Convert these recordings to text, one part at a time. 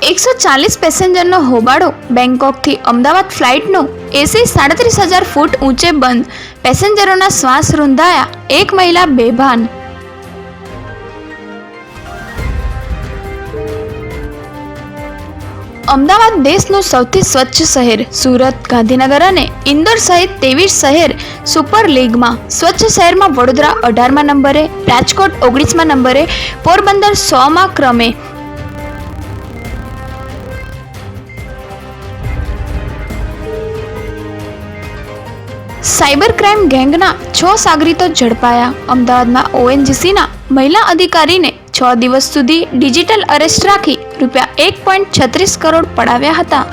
140 પેસેન્જરનો હોબાળો. બેંકોકથી અમદાવાદ ફ્લાઇટનું એસી 37,000 ફૂટ ઊંચે બંધ. પેસેન્જરોના શ્વાસ રૂંધાયા. એક મહિલા બેભાન. અમદાવાદ દેશનું સૌથી સ્વચ્છ શહેર. સુરત, ગાંધીનગર અને ઇન્દોર સહિત 23 શહેર સુપર લીગમાં. સ્વચ્છ શહેરમાં વડોદરા 18મા નંબરે, રાજકોટ 19મા નંબરે, પોરબંદર 100મા ક્રમે. સાયબર ક્રાઇમ ગેંગના 6 સાગરીતો ઝડપાયા. અમદાવાદમાં ઓએનજીસીના મહિલા અધિકારીને 6 દિવસ સુધી ડિજિટલ અરેસ્ટ રાખી ₹1.36 કરોડ પડાવ્યા હતા.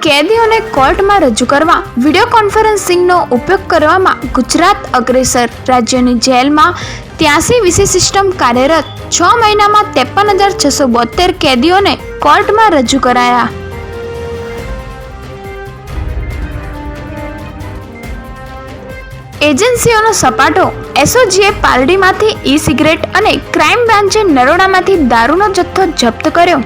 કેદીઓને કોર્ટમાં રજૂ કરવા વિડીયો કોન્ફરન્સિંગનો ઉપયોગ કરવામાં ગુજરાત અગ્રેસર. રાજ્યની જેલમાં 83 વિશેષ સિસ્ટમ કાર્યરત. 6 મહિનામાં 53,672 કેદીઓને કોર્ટમાં રજૂ કરાયા. એજન્સીઓનો સપાટો. એસઓજીએ પાલડીમાંથી ઈ સિગરેટ અને ક્રાઇમ બ્રાન્ચે નરોડામાંથી દારૂનો જથ્થો જપ્ત કર્યો.